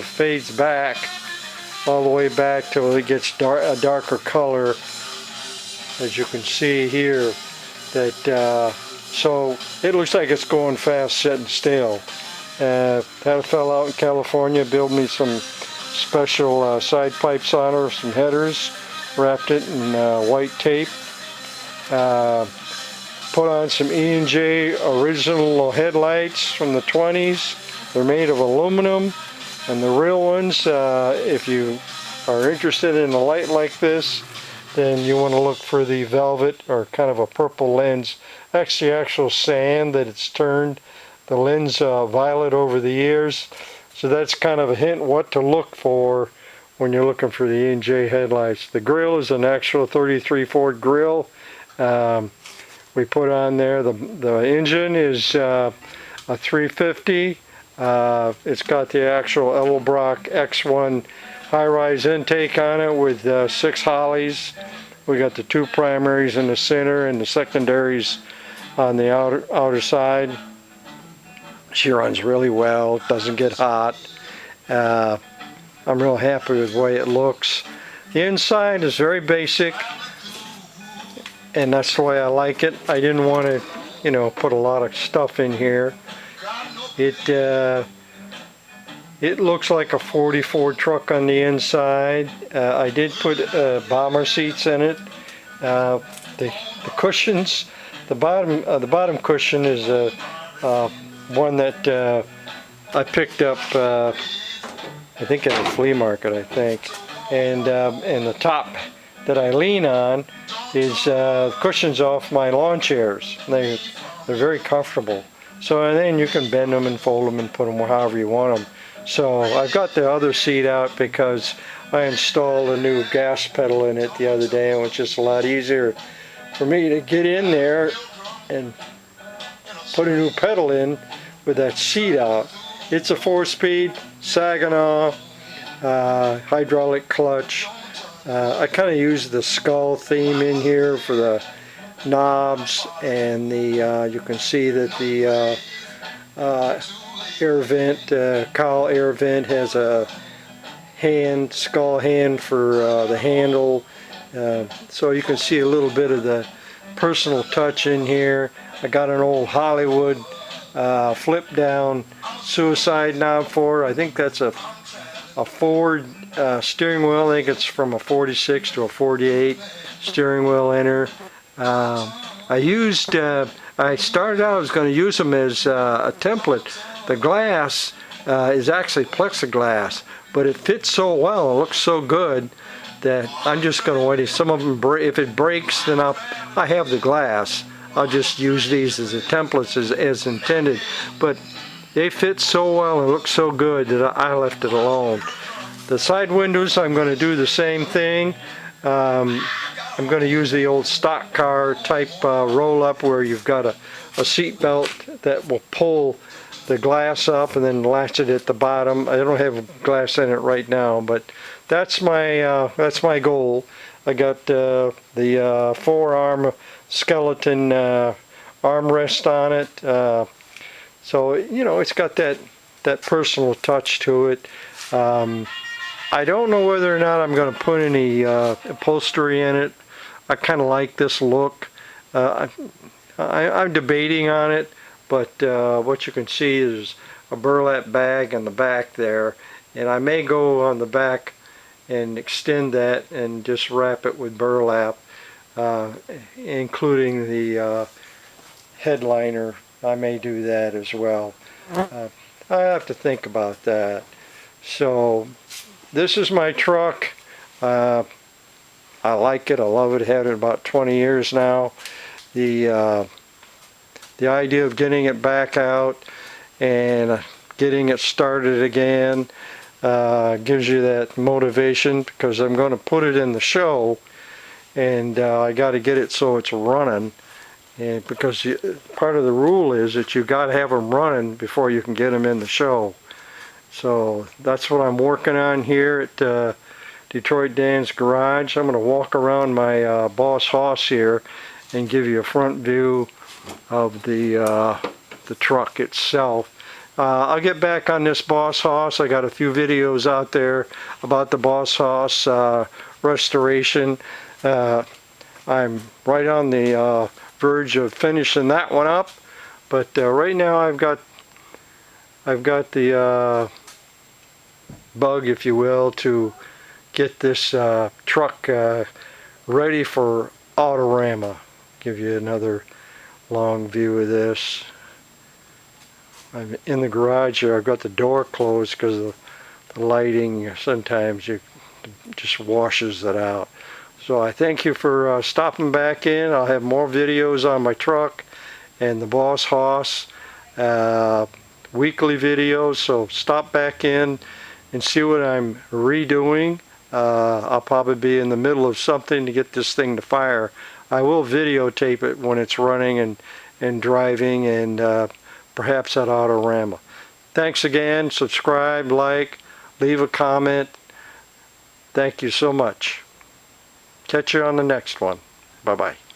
fades back all the way back till it gets a darker color, as you can see here. That so it looks like it's going fast setting still. Had a fellow out in California build me some special side pipes on her, some headers, wrapped it in white tape, put on some E&J original headlights from the 20s. They're made of aluminum, and the real ones, if you are interested in a light like this, then you want to look for the velvet or kind of a purple lens. That's the actual sand that it's turned the lens violet over the years. So that's kind of a hint what to look for when you're looking for the E&J headlights. The grill is an actual 33 Ford grill. We put on there, the engine is a 350. It's got the actual Edelbrock X1 high-rise intake on it with 6 hollies. We got the 2 primaries in the center and the secondaries on the outer side. She runs really well, doesn't get hot. I'm real happy with the way it looks. The inside is very basic, and that's the way I like it. I didn't want to, you know, put a lot of stuff in here. It looks like a 40 Ford truck on the inside. I did put bomber seats in it. The cushions, the bottom cushion is one that I picked up, I think at a flea market, I think. And the top that I lean on is cushions off my lawn chairs. They're very comfortable. So and then you can bend them and fold them and put them however you want them. So I've got the other seat out because I installed a new gas pedal in it the other day, and it was just a lot easier for me to get in there and put a new pedal in with that seat out. It's a 4-speed Saginaw hydraulic clutch. I kind of use the skull theme in here for the knobs, and the you can see that the air vent, cowl air vent, has a skull hand for the handle. So you can see a little bit of the personal touch in here. I got an old Hollywood flip down suicide knob for her. I think that's a Ford steering wheel. I think it's from a 46 to a 48 steering wheel in her. I started out, I was going to use them as a template. The glass is actually plexiglass, but it fits so well, it looks so good, that I'm just going to wait. If some of them if it breaks, then I have the glass. I'll just use these as the templates as intended. But they fit so well and look so good that I left it alone. The side windows, I'm going to do the same thing. I'm going to use the old stock car type roll-up where you've got a seat belt that will pull the glass up and then latch it at the bottom. I don't have glass in it right now, but that's my goal. I got the four-arm skeleton armrest on it, so you know it's got that personal touch to it. I don't know whether or not I'm going to put any upholstery in it. I kind of like this look. I'm debating on it, but what you can see is a burlap bag in the back there, and I may go on the back and extend that and just wrap it with burlap, including the headliner. I may do that as well. I have to think about that. So this is my truck. I like it. I love it. Had it about 20 years now. The idea of getting it back out and getting it started again gives you that motivation, because I'm going to put it in the show, and I got to get it so it's running. And because part of the rule is that you got to have them running before you can get them in the show. So that's what I'm working on here at Detroit Dan's garage. I'm going to walk around my Boss Hoss here and give you a front view of the truck itself. I'll get back on this Boss Hoss. I got a few videos out there about the Boss Hoss restoration. I'm right on the verge of finishing that one up, but right now I've got the bug, if you will, to get this truck ready for Autorama. Give you another long view of this. I'm in the garage here. I've got the door closed because of the lighting. Sometimes it just washes it out. So I thank you for stopping back in. I'll have more videos on my truck and the Boss Hoss weekly videos. So stop back in and see what I'm redoing. I'll probably be in the middle of something to get this thing to fire. I will videotape it when it's running and driving, and perhaps at Autorama. Thanks again. Subscribe, like, leave a comment. Thank you so much. Catch you on the next one. Bye-bye.